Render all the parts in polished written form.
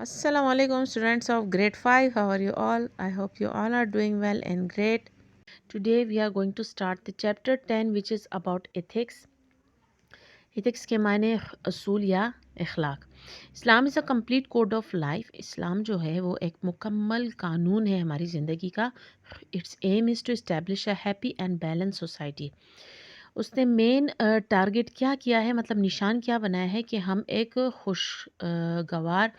Assalamu alaikum students of grade 5. How are you all? I hope you all are doing well and great. Today we are going to start the chapter 10 which is about ethics. Ethics के मायने असूल या अखलाक. Islam is a complete code of life. इस्लाम जो है वो एक मुकम्मल कानून है हमारी ज़िंदगी का. It's aim is to establish a happy and balance society. उसने मेन टारगेट क्या किया है, मतलब निशान क्या बनाया है कि हम एक खुशगवार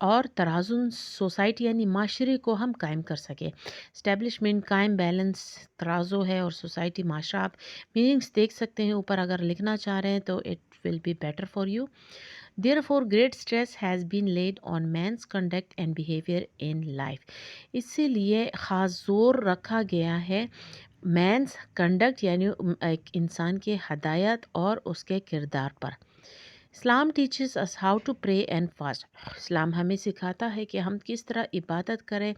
और तराजुन सोसाइटी यानी माशरे को हम कायम कर सकें. इस्टेब्लिशमेंट कायम, बैलेंस, तराजो है और सोसाइटी माशरा. आप मीनिंग्स देख सकते हैं ऊपर, अगर लिखना चाह रहे हैं तो it will be better for you. Therefore, great stress has been laid on man's conduct and behavior in life. इसीलिए ख़ास ज़ोर रखा गया है मैंस कंडक्ट यानी एक इंसान के हदायत और उसके किरदार पर. Islam teaches us how to pray and fast. इस्लाम हमें सिखाता है कि हम किस तरह इबादत करें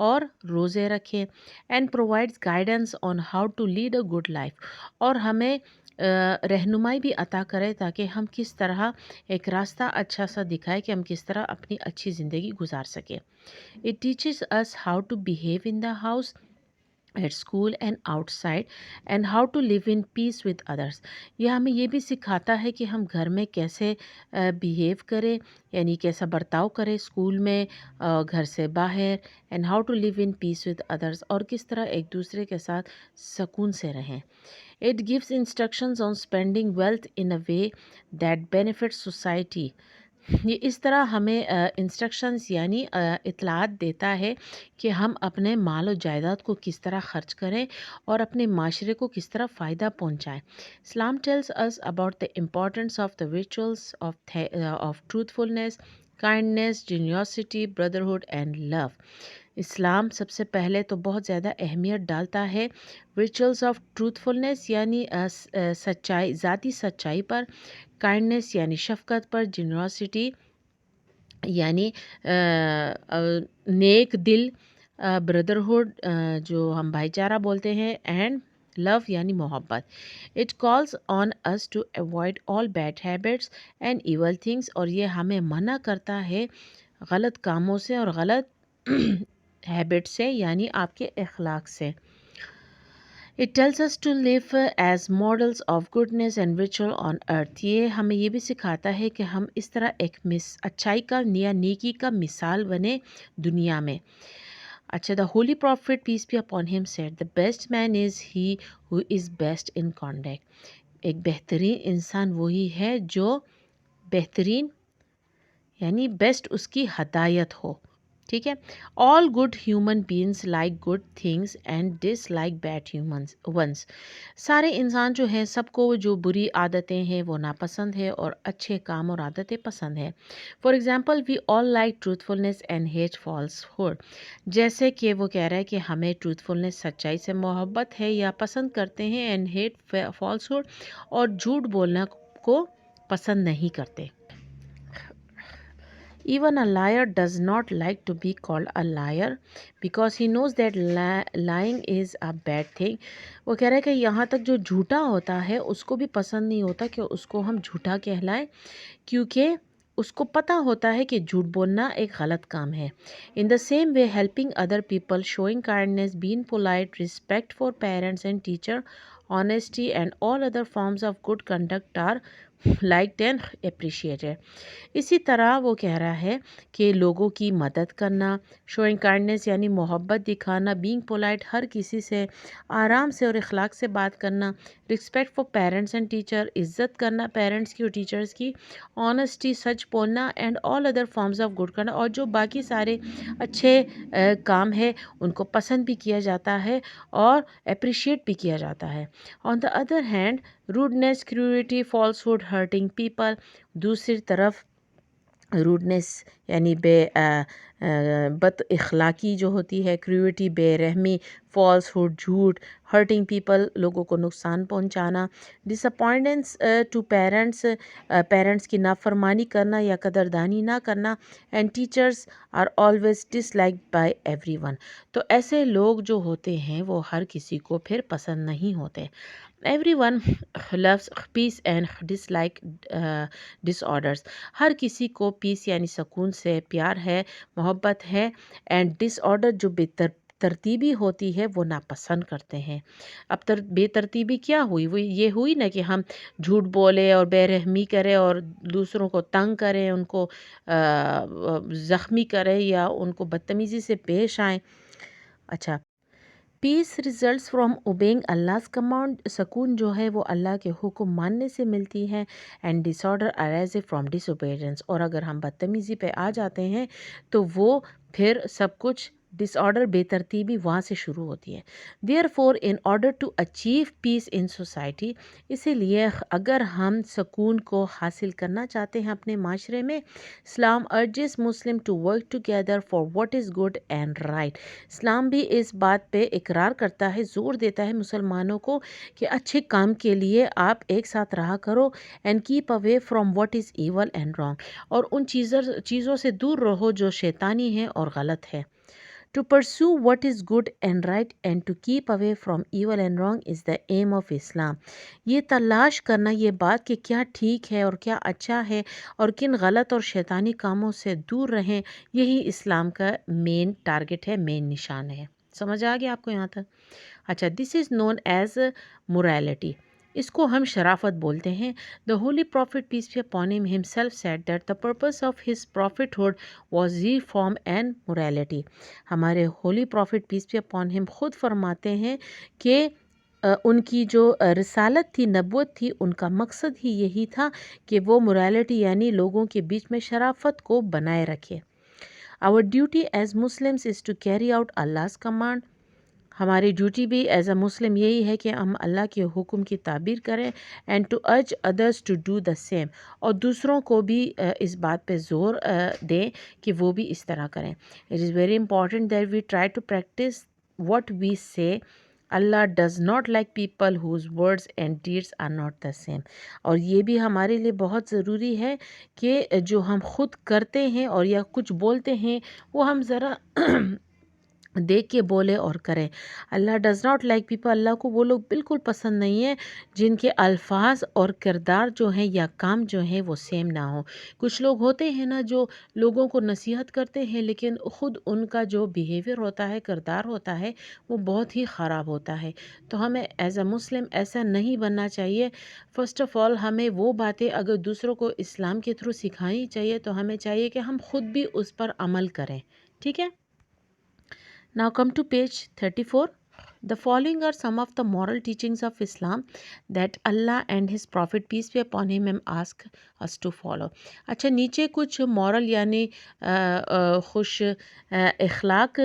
और रोज़े रखें. And provides guidance on how to lead a good life. और हमें रहनुमाई भी अता करे ताकि हम किस तरह एक रास्ता अच्छा सा दिखाए कि हम किस तरह अपनी अच्छी ज़िंदगी गुजार सकें. It teaches us how to behave in the house, at school and outside, and how to live in peace with others. यह हमें ये भी सिखाता है कि हम घर में कैसे बिहेव करें यानी कैसा बर्ताव करें, स्कूल में, घर से बाहर, and how to live in peace with others, और किस तरह एक दूसरे के साथ सुकून से रहें. It gives instructions on spending wealth in a way that benefits society. ये इस तरह हमें इंस्ट्रक्शंस यानी इत्तलात देता है कि हम अपने माल और जायदाद को किस तरह ख़र्च करें और अपने माशरे को किस तरह फ़ायदा पहुंचाएं. Islam tells us about the importance of the rituals of truthfulness, kindness, generosity, brotherhood and love. इस्लाम सबसे पहले तो बहुत ज़्यादा अहमियत डालता है रिचुअल्स ऑफ ट्रूथफुलनेस यानी सच्चाई, ज़ाती सच्चाई पर, काइंडनेस यानी शफ़क़त पर, जेनरॉसिटी यानी नेक दिल, ब्रदरहुड जो हम भाईचारा बोलते हैं, एंड लव यानी मोहब्बत. It calls on us to avoid all bad habits and evil things. और ये हमें मना करता है गलत कामों से और गलत हैबिट से यानी आपके अखलाक से. It tells us to live as models of goodness and ritual on earth. ये हमें ये भी सिखाता है कि हम इस तरह एक अच्छाई का या नेकी का मिसाल बने दुनिया में. अच्छा, the holy prophet peace be upon him said the best man is he who is best in conduct. एक बेहतरीन इंसान वही है जो बेहतरीन यानी बेस्ट उसकी हदायत हो. ठीक है. All good human beings like good things and dislike bad humans ones. सारे इंसान जो हैं सबको जो बुरी आदतें हैं वो नापसंद है और अच्छे काम और आदतें पसंद है. For example, we all like truthfulness and hate falsehood. जैसे कि वो कह रहा है कि हमें ट्रूथफुलनेस सच्चाई से मोहब्बत है या पसंद करते हैं, एंड हेट फॉल्सहुड और झूठ बोलना को पसंद नहीं करते. Even a liar does not like to be called a liar because he knows that lying is a bad thing. वो कह रहा है कि यहाँ तक जो झूठा होता है उसको भी पसंद नहीं होता कि उसको हम झूठा कहलाएं, क्योंकि उसको पता होता है कि झूठ बोलना एक गलत काम है. In the same way, helping other people, showing kindness, being polite, respect for parents and teacher, honesty and all other forms of good conduct are liked and appreciated. इसी तरह वो कह रहा है कि लोगों की मदद करना, शोइंग काइंडनेस यानी मोहब्बत दिखाना, बीइंग पोलाइट हर किसी से आराम से और इखलाक से बात करना, respect for parents and teacher इज़्ज़त करना पेरेंट्स की और टीचर्स की, ऑनेस्टी सच बोलना, and all other forms of good करना, और जो बाकी सारे अच्छे काम है उनको पसंद भी किया जाता है और अप्रिशिएट भी किया जाता है. On the other hand, rudeness, cruelty, falsehood, hurting people. दूसरी तरफ रूडनेस यानी बद इखलाकी जो होती है, क्रूरिटी बेरहमी, فالس ہوڈ جھوٹ، ہرٹنگ پیپل لوگوں کو نقصان پہنچانا، disappointments to parents parents کی نافرمانی کرنا یا قدردانی نہ کرنا، and teachers are always dislike by everyone. تو ایسے لوگ جو ہوتے ہیں وہ ہر کسی کو پھر پسند نہیں ہوتے. Everyone loves peace and dislike disorders. ہر کسی کو پیس یعنی سکون سے پیار ہے، محبت ہے، اینڈ ڈس آرڈر جو ترتیبی ہوتی ہے وہ ناپسند کرتے ہیں. اب بے ترتیبی کیا ہوئی؟ وہ یہ ہوئی نا کہ ہم جھوٹ بولے اور بے رحمی کرے اور دوسروں کو تنگ کریں، ان کو زخمی کرے یا ان کو بدتمیزی سے پیش آئیں. اچھا، peace results from obeying Allah's command. سکون جو ہے وہ اللہ کے حکم ماننے سے ملتی ہے. And disorder arises from disobedience. اور اگر ہم بدتمیزی پہ آ جاتے ہیں تو وہ پھر سب کچھ ڈس آرڈر بے ترتیبی وہاں سے شروع ہوتی ہے. Therefore in order to achieve peace in society, اسی لیے اگر ہم سکون کو حاصل کرنا چاہتے ہیں اپنے معاشرے میں، Islam urges Muslim to work together for what is good and right. اسلام بھی اس بات پہ اقرار کرتا ہے، زور دیتا ہے مسلمانوں کو کہ اچھے کام کے لیے آپ ایک ساتھ رہا کرو. And keep away from what is evil and wrong. اور ان چیزوں سے دور رہو جو شیطانی ہے اور غلط ہے. To pursue what is good and right and to keep away from evil and wrong is the aim of Islam. یہ تلاش کرنا یہ بات کہ کیا ٹھیک ہے اور کیا اچھا ہے اور کن غلط اور شیطانی کاموں سے دور رہیں، یہی اسلام کا مین ٹارگٹ ہے، مین نشان ہے. سمجھ آ گیا آپ کو یہاں تک؟ اچھا، دس از نون ایز morality. اس کو ہم شرافت بولتے ہیں. The holy prophet peace be upon him himself said that the purpose of his prophethood was reform and morality. ہمارے holy prophet peace be upon him خود فرماتے ہیں کہ ان کی جو رسالت تھی، نبوت تھی، ان کا مقصد ہی یہی تھا کہ وہ morality یعنی لوگوں کے بیچ میں شرافت کو بنائے رکھے. Our duty as Muslims is to carry out Allah's command. ہماری ڈیوٹی بھی ایز اے مسلم یہی ہے کہ ہم اللہ کے حکم کی تعبیر کریں. And to urge others to do the same. اور دوسروں کو بھی اس بات پہ زور دیں کہ وہ بھی اس طرح کریں. It is very important that we try to practice what we say. Allah does not like people whose words and deeds are not the same. اور یہ بھی ہمارے لیے بہت ضروری ہے کہ جو ہم خود کرتے ہیں اور یا کچھ بولتے ہیں وہ ہم ذرا دیکھ کے بولے اور کریں. اللہ ڈز ناٹ لائک پیپل، اللہ کو وہ لوگ بالکل پسند نہیں ہیں جن کے الفاظ اور کردار جو ہیں یا کام جو ہیں وہ سیم نہ ہوں. کچھ لوگ ہوتے ہیں نا جو لوگوں کو نصیحت کرتے ہیں لیکن خود ان کا جو بیہیویئر ہوتا ہے، کردار ہوتا ہے، وہ بہت ہی خراب ہوتا ہے. تو ہمیں ایز اے مسلم ایسا نہیں بننا چاہیے. فرسٹ آف آل ہمیں وہ باتیں اگر دوسروں کو اسلام کے تھرو سکھانی چاہیے تو ہمیں چاہیے کہ ہم خود بھی اس پر عمل کریں. ٹھیک ہے. Now come to page 34. The following are some of the moral teachings of Islam that Allah and His Prophet peace be upon him ask us to follow. اچھا، نیچے کچھ moral یعنی خوش اخلاق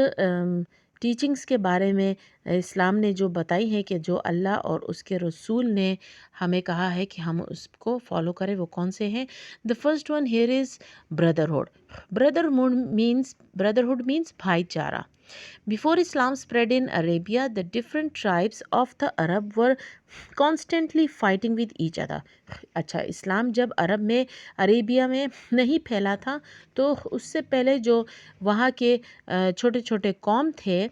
ٹیچنگز کے بارے میں اسلام نے جو بتائی ہے کہ جو اللہ اور اس کے رسول نے ہمیں کہا ہے کہ ہم اس کو فالو کریں، وہ کون سے ہیں؟ The first one here is brotherhood. Brotherhood means بھائی چارہ. Before Islam spread in Arabia, the different tribes of the Arab were constantly fighting with each other. اچھا، اسلام جب عربیہ میں نہیں پھیلا تھا تو اس سے پہلے جو وہاں کے چھوٹے چھوٹے قوم تھے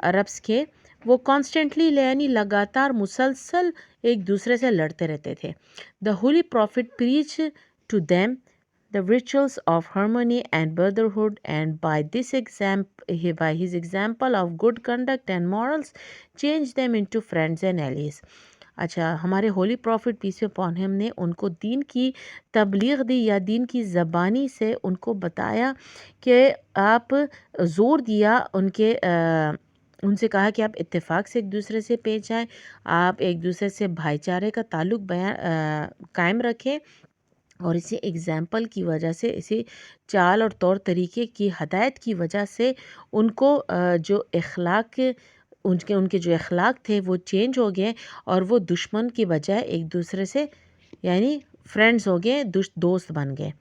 عربس کے، وہ کانسٹنٹلی یعنی لگاتار مسلسل ایک دوسرے سے لڑتے رہتے تھے. The Holy Prophet preached to them the rituals of harmony and brotherhood, and by his example of good conduct and morals, changed them into friends and allies. اچھا، ہمارے ہولی پروفٹ پیس اپون ہم نے ان کو دین کی تبلیغ دی یا دین کی زبانی سے ان کو بتایا کہ آپ زور دیا ان سے کہا کہ آپ اتفاق سے ایک دوسرے سے پیش آئیں، آپ ایک دوسرے سے بھائی چارے کا تعلق قائم رکھیں، اور اسی ایگزامپل کی وجہ سے، اسی چال اور طور طریقے کی ہدایت کی وجہ سے ان کو جو اخلاق ان کے جو اخلاق تھے وہ چینج ہو گئے اور وہ دشمن کی بجائے ایک دوسرے سے یعنی फ्रेंड्स हो गए, दोस्त बन गए.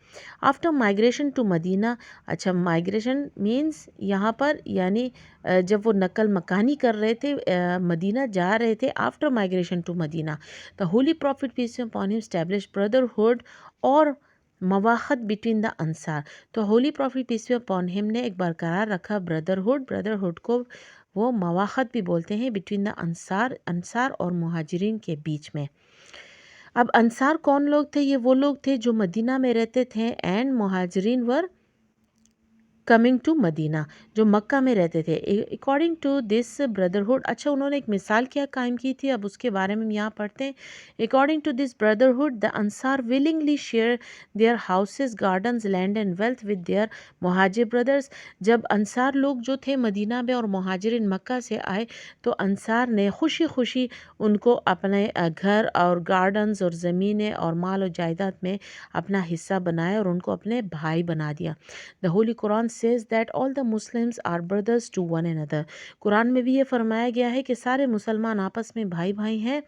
आफ्टर माइग्रेशन टू मदीना, अच्छा माइग्रेशन मीन्स यहाँ पर यानी जब वो नकल मकानी कर रहे थे, मदीना जा रहे थे. After migration to Medina the holy prophet peace upon him establish brotherhood और मवाखत बिटवीन द अंसार. तो holy prophet peace upon him ने एक बरकरार रखा ब्रदरहुड को वो मवाखत भी बोलते हैं, बिटवीन द अंसार और मुहाजिरीन के बीच में. अब अंसार कौन लोग थे? ये वो लोग थे जो मदीना में रहते थे, एंड मुहाजिरीन वर कमिंग टू मदीना, जो मक्का में रहते थे. अकॉर्डिंग टू दिस ब्रदरहुड, अच्छा उन्होंने एक मिसाल क्या कायम की थी, अब उसके बारे में हम यहाँ पढ़ते हैं. According to this brotherhood the Ansar willingly share their houses, gardens, land and wealth with their मुहाजिर ब्रदर्स. जब अंसार लोग जो थे मदीना में और मुहाजिरिन मक्का से आए, तो अंसार ने खुशी खुशी उनको अपने घर और गार्डन्स और ज़मीनें और माल और जायदाद में अपना हिस्सा बनाया और उनको अपने भाई बना दिया. The Holy Quran says that all the Muslims are brothers to one another. Quran में भी ये फरमाया गया है कि सारे मुसलमान आपस में भाई भाई हैं.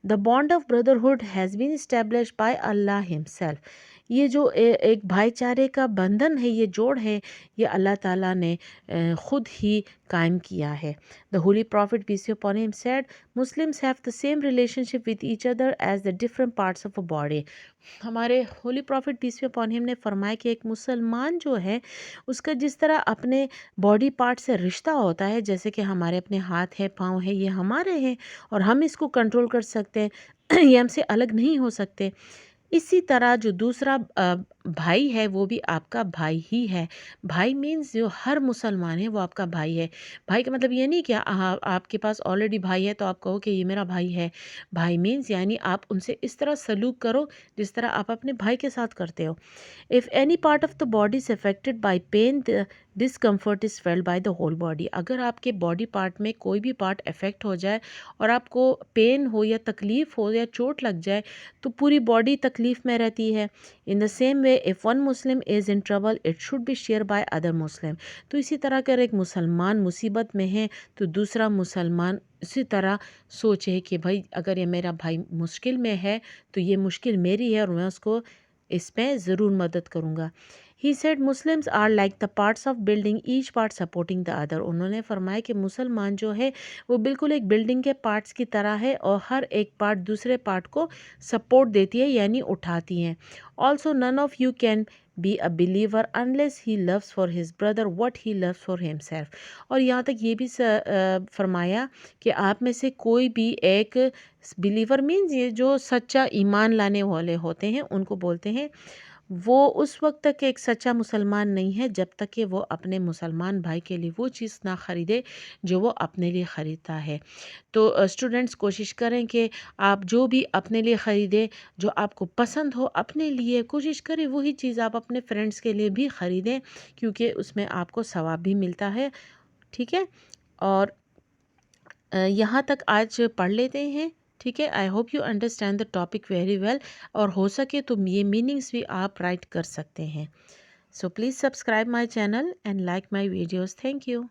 The bond of brotherhood has been established by Allah Himself. ये जो एक भाईचारे का बंधन है, ये जोड़ है, ये अल्लाह ताला ने ख़ुद ही कायम किया है. The holy prophet peace upon him said, Muslims have the same relationship with each other as the different parts of a body. हमारे holy prophet peace upon him ने फरमाया कि एक मुसलमान जो है उसका जिस तरह अपने बॉडी पार्ट से रिश्ता होता है, जैसे कि हमारे अपने हाथ है, पाँव है, ये हमारे हैं और हम इसको कंट्रोल कर सकते हैं, ये हमसे अलग नहीं हो सकते. इसी तरह जो दूसरा भाई है वो भी आपका भाई ही है. भाई मीन्स जो हर मुसलमान है वो आपका भाई है. भाई का मतलब ये नहीं कि आपके पास ऑलरेडी भाई है तो आप कहो कि ये मेरा भाई है. भाई मीन्स यानी आप उनसे इस तरह सलूक करो जिस तरह आप अपने भाई के साथ करते हो. If any part of the body is affected by pain, discomfort is felt by the whole body. अगर आपके बॉडी पार्ट में कोई भी पार्ट अफेक्ट हो जाए और आपको पेन हो या तकलीफ़ हो या चोट लग जाए, तो पूरी बॉडी तकलीफ़ में रहती है. In the same way if one Muslim is in trouble it should be share by other Muslim. तो इसी तरह अगर एक मुसलमान मुसीबत में है तो दूसरा मुसलमान इसी तरह सोचे कि भाई अगर ये मेरा भाई मुश्किल में है तो ये मुश्किल मेरी है और मैं उसको इसमें ज़रूर मदद करूँगा. He said Muslims are like the parts of building, each part supporting the other. उन्होंने फरमाया कि मुसलमान जो है वो बिल्कुल एक बिल्डिंग के पार्ट्स की तरह है और हर एक पार्ट दूसरे पार्ट को सपोर्ट देती है यानी उठाती हैं. Also none of you can be a believer unless he loves for his brother what he loves for himself. और यहाँ तक ये भी फरमाया कि आप में से कोई भी एक बिलीवर मीन्स ये जो सच्चा ईमान लाने वाले होते हैं उनको बोलते हैं, वो उस वक्त तक एक सच्चा मुसलमान नहीं है जब तक कि वो अपने मुसलमान भाई के लिए वो चीज़ ना ख़रीदे जो वो अपने लिए ख़रीदता है. तो स्टूडेंट्स कोशिश करें कि आप जो भी अपने लिए ख़रीदें, जो आपको पसंद हो अपने लिए, कोशिश करें वही चीज़ आप अपने फ्रेंड्स के लिए भी ख़रीदें, क्योंकि उसमें आपको सवाब भी मिलता है. ठीक है, और यहाँ तक आज पढ़ लेते हैं. ठीक है, I hope you understand the topic very well, और हो सके तो ये मीनिंग्स भी आप राइट कर सकते हैं. So please subscribe my channel and like my videos. Thank you.